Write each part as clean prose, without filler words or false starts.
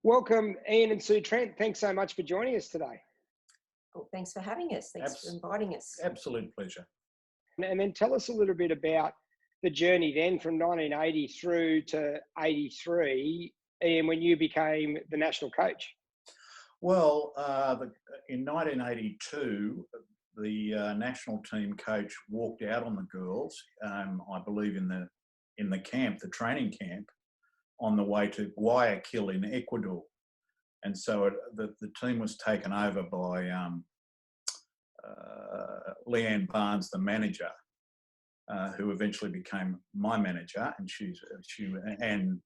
Welcome, Ian and Sue Trent. Thanks so much for joining us today. Well, thanks for having us. Thanks for inviting us. Absolute pleasure. And then tell us a little bit about the journey then from 1980 through to 83, Ian, when you became the national coach. Well, in 1982, the national team coach walked out on the girls, I believe in the camp, the training camp, on the way to Guayaquil in Ecuador. And so the team was taken over by Leanne Barnes, the manager, who eventually became my manager, and she and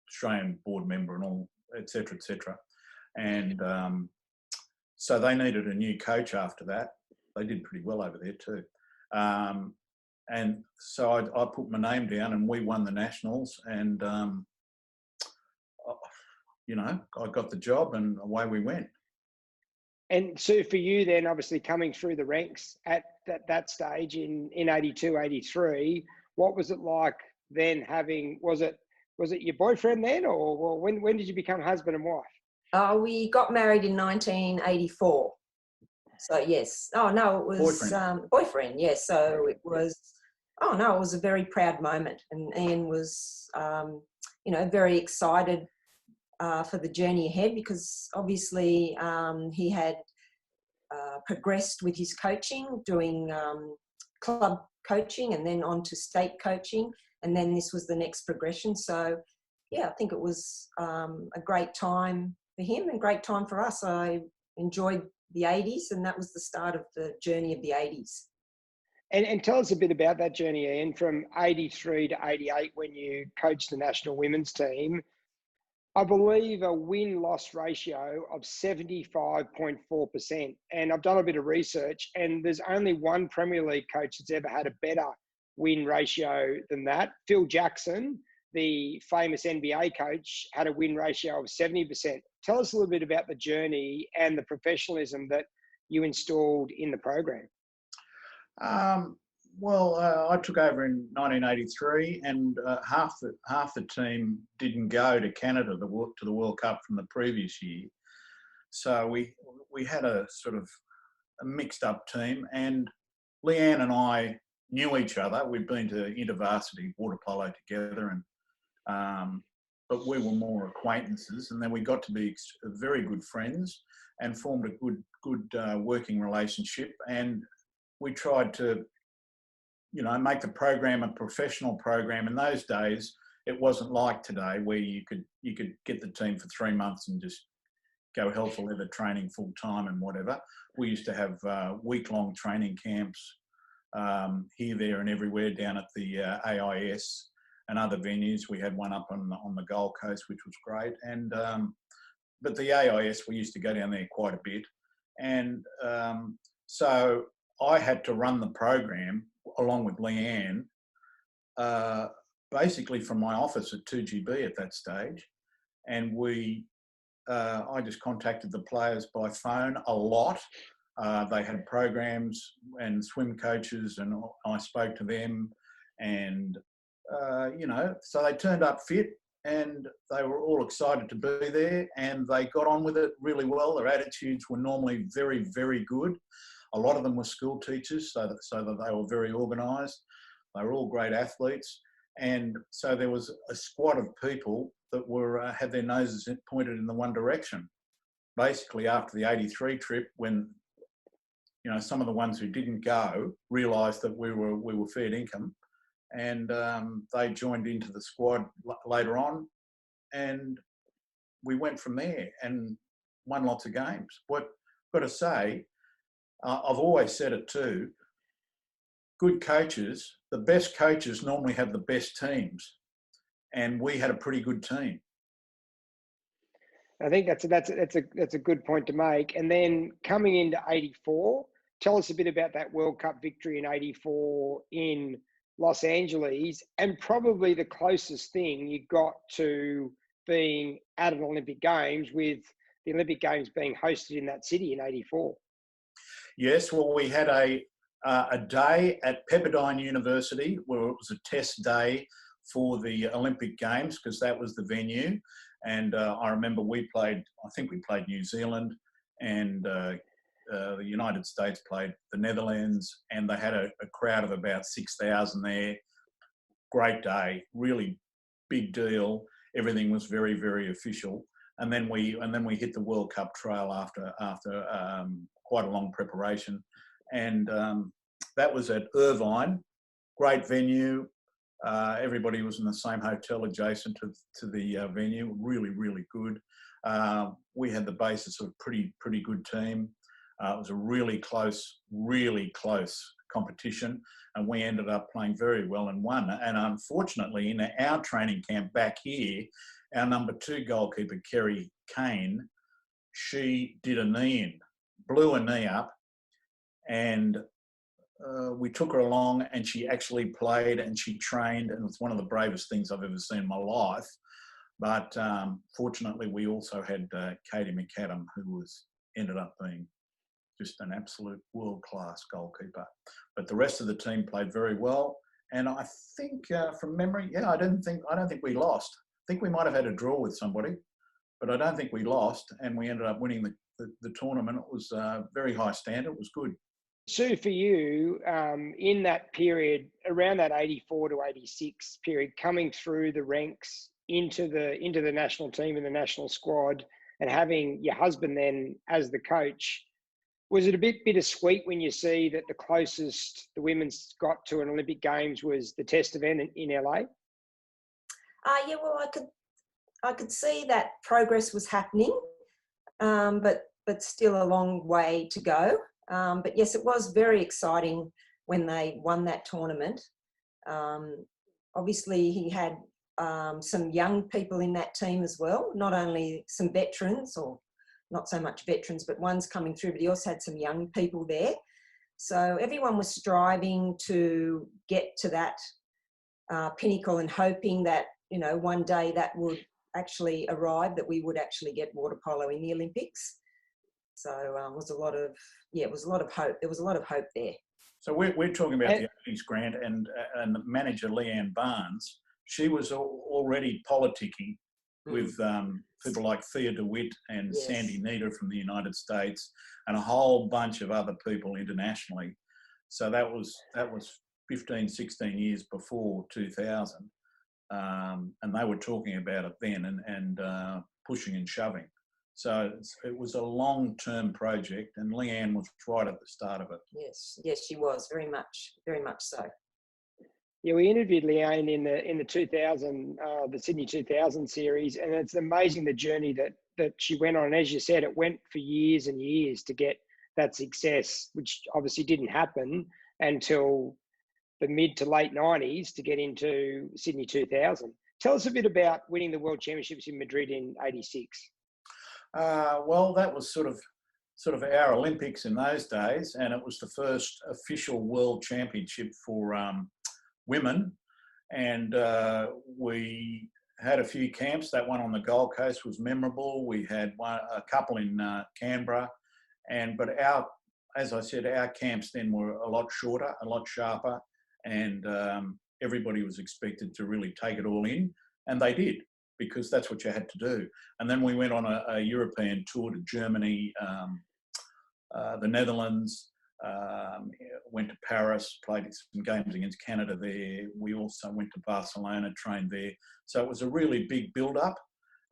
Australian board member and all, etc., etc. And so they needed a new coach after that. They did pretty well over there too. And so I put my name down, and we won the nationals, and I got the job, and away we went. And so for you then, obviously coming through the ranks at that stage in 82, 83, what was it like then was it your boyfriend then, or when did you become husband and wife? We got married in 1984. So yes. Oh no, it was boyfriend. Yes. So it was. Oh no, it was a very proud moment, and Ian was, very excited for the journey ahead, because obviously he had progressed with his coaching, doing club coaching, and then on to state coaching, and then this was the next progression. So yeah, I think it was a great time for him and great time for us. I enjoyed the 80s, and that was the start of the journey of the 80s. And tell us a bit about that journey, Ian, from 83 to 88 when you coached the national women's team. I believe a win-loss ratio of 75.4%. And I've done a bit of research, and there's only one Premier League coach that's ever had a better win ratio than that. Phil Jackson, the famous NBA coach, had a win ratio of 70%. Tell us a little bit about the journey and the professionalism that you installed in the program. I took over in 1983, and half the team didn't go to Canada to the World Cup from the previous year. So we had a sort of a mixed up team, and Leanne and I knew each other. We'd been to intervarsity water polo together, and but we were more acquaintances, and then we got to be very good friends and formed a good working relationship. And we tried to, make the program a professional program. In those days, it wasn't like today, where you could get the team for 3 months and just go hell for leather training full time and whatever. We used to have week-long training camps here, there, and everywhere down at the AIS and other venues. We had one up on the Gold Coast, which was great. And but the AIS, we used to go down there quite a bit, and so I had to run the program along with Leanne, basically from my office at 2GB at that stage. And I just contacted the players by phone a lot. They had programs and swim coaches, and I spoke to them, and so they turned up fit, and they were all excited to be there, and they got on with it really well. Their attitudes were normally very, very good. A lot of them were school teachers, so that they were very organised. They were all great athletes. And so there was a squad of people that had their noses pointed in the one direction. Basically, after the 83 trip, when some of the ones who didn't go realised that we were fair income, and they joined into the squad later on, and we went from there and won lots of games. But I've got to say, I've always said it too, good coaches, the best coaches normally have the best teams, and we had a pretty good team. I think that's a good point to make. And then coming into 84, tell us a bit about that World Cup victory in 84 in Los Angeles, and probably the closest thing you got to being at an Olympic Games, with the Olympic Games being hosted in that city in 84. Yes, well, we had a day at Pepperdine University where it was a test day for the Olympic Games because that was the venue. And I remember I think we played New Zealand, and the United States played the Netherlands, and they had a crowd of about 6,000 there. Great day, really big deal. Everything was very, very official. And then we hit the World Cup trail after quite a long preparation, and that was at Irvine. Great venue. Everybody was in the same hotel adjacent to the venue. Really, really good. We had the basis of a pretty good team. It was a really close competition, and we ended up playing very well and won. And unfortunately, in our training camp back here, our number 2 goalkeeper, Kerry Kane, she did a knee in, blew a knee up, and we took her along, and she actually played and she trained, and it's one of the bravest things I've ever seen in my life. But fortunately, we also had Katie McAdam, who ended up being just an absolute world-class goalkeeper. But the rest of the team played very well, and I think from memory, I don't think we lost. I think we might have had a draw with somebody, but I don't think we lost, and we ended up winning the tournament. It was a very high standard. It was good. Sue, for you, in that period, around that 84 to 86 period, coming through the ranks into the national team and the national squad, and having your husband then as the coach, was it a bit bittersweet when you see that the closest the women's got to an Olympic Games was the test event in LA? Yeah, well, I could see that progress was happening, but still a long way to go. But yes, it was very exciting when they won that tournament. Obviously, he had some young people in that team as well, not only some veterans, or not so much veterans, but ones coming through, but he also had some young people there. So everyone was striving to get to that pinnacle and hoping that, one day that would actually arrive, that we would actually get water polo in the Olympics. So it was a lot of hope. There was a lot of hope there. So we're talking about the 80s, Grant, and manager Leanne Barnes. She was already politicking with people like Thea DeWitt and Sandy Nieder from the United States, and a whole bunch of other people internationally. So that was 15, 16 years before 2000. And they were talking about it then and pushing and shoving. So it was a long-term project, and Leanne was right at the start of it. Yes, she was very much so. Yeah, we interviewed Leanne in the 2000, the Sydney 2000 series, and it's amazing the journey that she went on. And as you said, it went for years and years to get that success, which obviously didn't happen until the mid to late 90s to get into Sydney 2000. Tell us a bit about winning the World Championships in Madrid in '86. Well, that was sort of our Olympics in those days, and it was the first official World Championship for women, and we had a few camps. That one on the Gold Coast was memorable. We had a couple in Canberra, but as I said, our camps then were a lot shorter, a lot sharper, and everybody was expected to really take it all in, and they did, because that's what you had to do. And then we went on a European tour to Germany, the Netherlands, went to Paris, played some games against Canada there. We also went to Barcelona, trained there. So it was a really big build-up,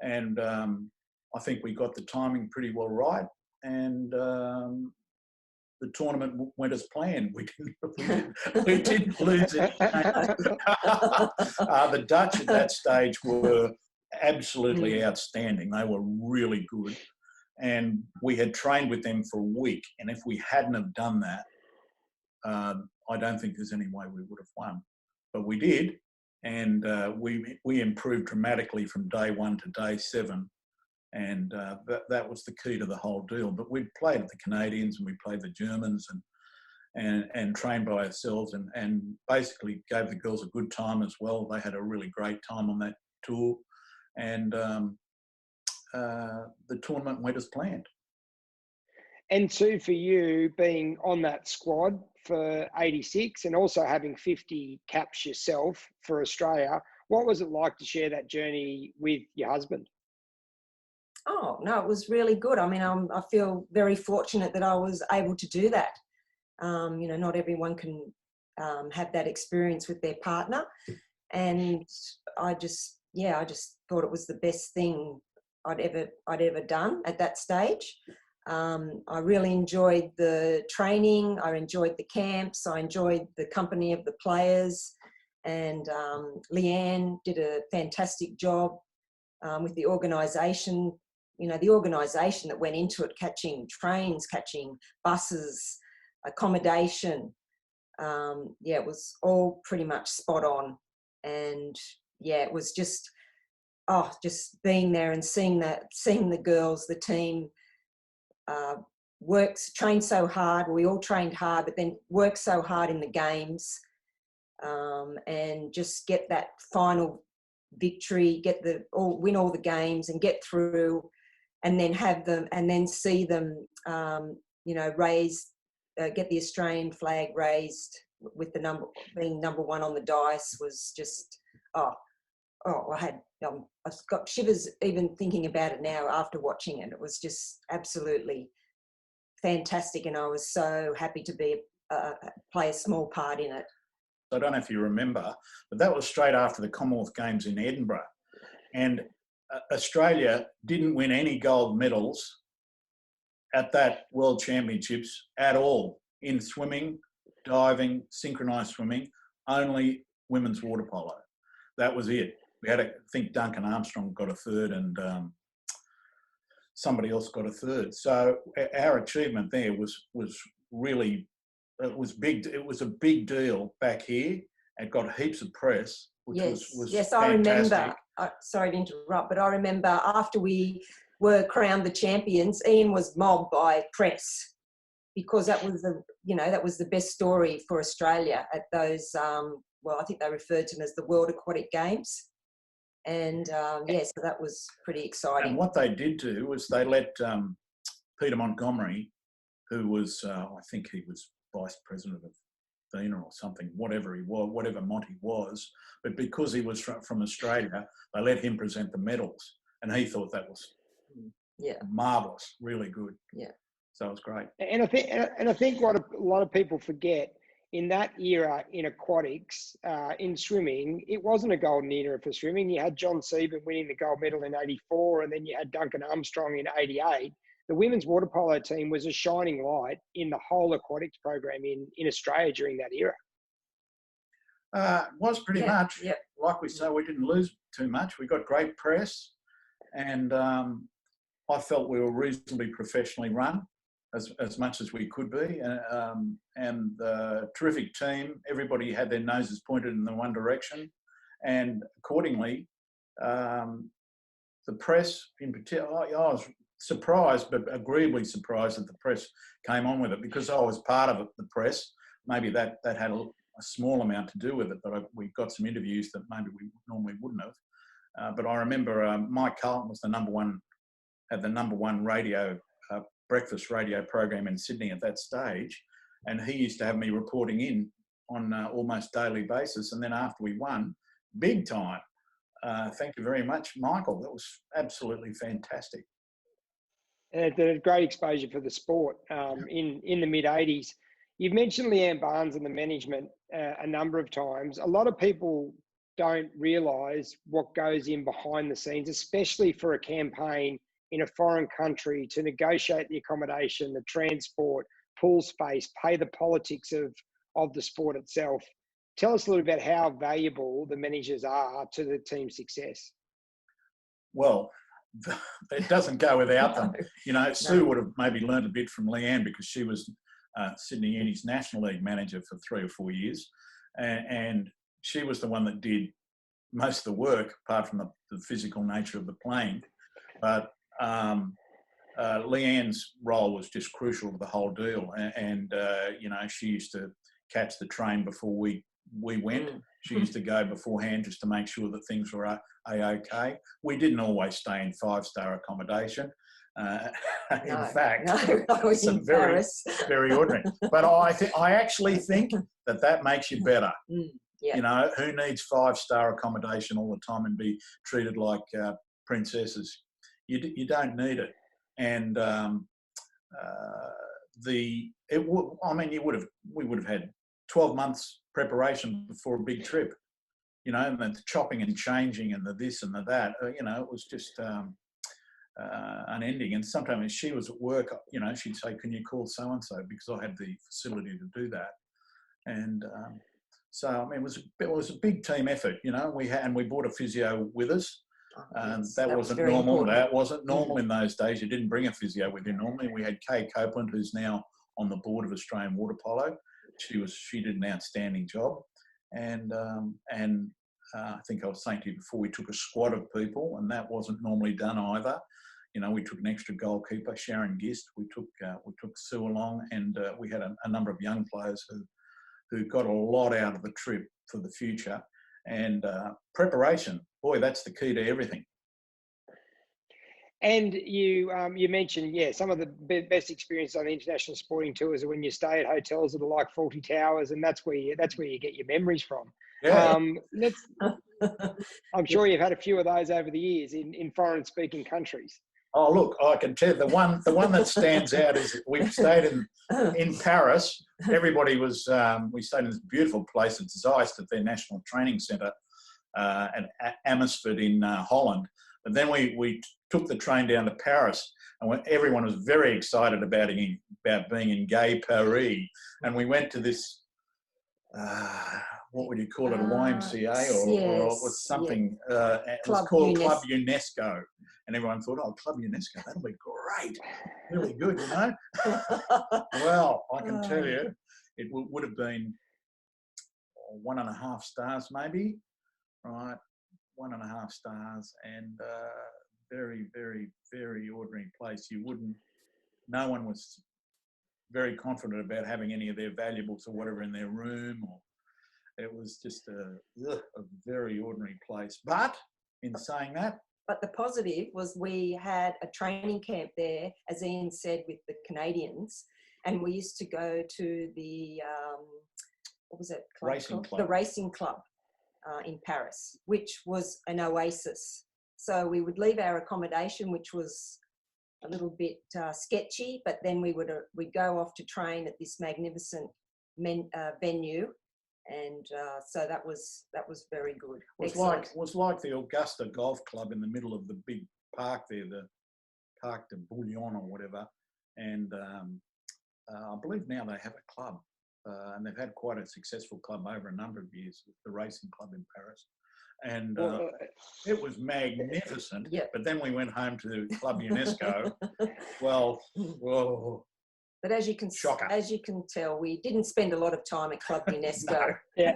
and I think we got the timing pretty well right, and the tournament went as planned. We didn't lose it. The Dutch at that stage were absolutely outstanding. They were really good, and we had trained with them for a week, and if we hadn't have done that, I don't think there's any way we would have won. But we did, and we improved dramatically from day 1 to day 7, and that was the key to the whole deal. But we played the Canadians and we played the Germans and trained by ourselves, and basically gave the girls a good time as well. They had a really great time on that tour, and the tournament went as planned. And Sue, for you, being on that squad for '86 and also having 50 caps yourself for Australia, What was it like to share that journey with your husband? Oh, no, it was really good. I mean, I feel very fortunate that I was able to do that. You know, not everyone can have that experience with their partner. And I just thought it was the best thing I'd ever done at that stage. I really enjoyed the training. I enjoyed the camps. I enjoyed the company of the players. And Leanne did a fantastic job with the organisation. You know, the organisation that went into it, catching trains, catching buses, accommodation. It was all pretty much spot on. And yeah, it was just being there and seeing the girls, the team train so hard. We all trained hard, but then work so hard in the games, and just get that final victory, win all the games and get through, and then have them, and then see them, you know, raise, get the Australian flag raised with being number one on the dice was just, I've got shivers even thinking about it now after watching it. It was just absolutely fantastic, and I was so happy to play a small part in it. I don't know if you remember, but that was straight after the Commonwealth Games in Edinburgh. And Australia didn't win any gold medals at that World Championships at all in swimming, diving, synchronised swimming, only women's water polo. That was it. We had, I think Duncan Armstrong got a third and somebody else got a third. So our achievement there was really, it was big. It was a big deal back here. It got heaps of press, which was yes. fantastic. I remember. Sorry to interrupt, but I remember after we were crowned the champions, Ian was mobbed by press because that was the best story for Australia at those. I think they referred to them as the World Aquatic Games, and so that was pretty exciting. And what they did do was they let Peter Montgomery, who was, I think he was vice president of FINA or something, whatever he was, whatever Monty was, but because he was from Australia, they let him present the medals, and he thought that was marvellous, really good. Yeah. So it was great. And I think what a lot of people forget, in that era in aquatics, in swimming, it wasn't a golden era for swimming. You had John Seaborn winning the gold medal in '84, and then you had Duncan Armstrong in '88. The women's water polo team was a shining light in the whole aquatics program in Australia during that era. Was pretty much. Yep. Like we say, we didn't lose too much. We got great press, and I felt we were reasonably professionally run, as much as we could be, and terrific team. Everybody had their noses pointed in the one direction, and accordingly, the press in particular, I was surprised, but agreeably surprised that the press came on with it, because I was part of it, the press. Maybe that had a small amount to do with it, but we got some interviews that maybe we normally wouldn't have. But I remember Mike Carlton was had the number one radio breakfast radio program in Sydney at that stage, and he used to have me reporting in on almost daily basis. And then after we won, big time. Thank you very much, Michael. That was absolutely fantastic. And a great exposure for the sport in the mid-'80s. You've mentioned Leanne Barnes and the management a number of times. A lot of people don't realise what goes in behind the scenes, especially for a campaign in a foreign country, to negotiate the accommodation, the transport, pool space, pay the politics of the sport itself. Tell us a little about how valuable the managers are to the team's success. Well, it doesn't go without them. You know, Sue would have maybe learned a bit from Leanne, because she was Sydney Uni's National League manager for 3 or 4 years. And she was the one that did most of the work, apart from the physical nature of the playing. But Leanne's role was just crucial to the whole deal. And you know, she used to catch the train before we went. She used to go beforehand just to make sure that things were A-OK. We didn't always stay in 5-star accommodation. In fact, some very ordinary. But I actually think that makes you better. You know, who needs 5-star accommodation all the time and be treated like princesses? You don't need it. And we would have had 12 months preparation before a big trip, you know, and the chopping and changing and the this and the that, you know, it was just unending. And sometimes she was at work, you know, she'd say, can you call so-and-so, because I had the facility to do that. And so, I mean, it was a big team effort, you know. We brought a physio with us. That wasn't normal. Important. That wasn't normal in those days. You didn't bring a physio with you normally. We had Kay Copeland, who's now on the board of Australian Water Polo. She did an outstanding job. And I think I was saying to you before, we took a squad of people, and that wasn't normally done either. You know, we took an extra goalkeeper, Sharon Gist. We took Sue along, and we had a number of young players who got a lot out of the trip for the future. And preparation, boy, that's the key to everything. And you mentioned, some of the best experiences on the international sporting tours are when you stay at hotels that are like 40 Towers, and that's where you get your memories from. Yeah. I'm sure you've had a few of those over the years in foreign-speaking countries. Oh, look, I can tell you the one that stands out is we stayed in Paris. Everybody was, we stayed in this beautiful place at Zeist at their national training centre at Amersfoort in Holland. But then we took the train down to Paris, and everyone was very excited about being in Gay Paris. And we went to this, what would you call it, a YMCA or it was something, it was called Club UNESCO. And everyone thought, oh, Club UNESCO, that'll be great, really good, you know. Well, I can tell you, it would have been 1.5 stars maybe, right? 1.5 stars, and very, very, very ordinary place. No one was very confident about having any of their valuables or whatever in their room. It was just a very ordinary place. But in saying that, but the positive was we had a training camp there, as Ian said, with the Canadians, and we used to go to the what was it? Racing club. The racing club in Paris, which was an oasis. So we would leave our accommodation, which was a little bit sketchy, but then we'd go off to train at this magnificent venue. And so that was very good. It was like the Augusta Golf Club in the middle of the big park there, the Parc de Bouillon or whatever. And I believe now they have a club, and they've had quite a successful club over a number of years, the racing club in Paris. And it was magnificent. Yeah. But then we went home to Club UNESCO. Well, whoa. But as you can tell, we didn't spend a lot of time at Club UNESCO. Yeah,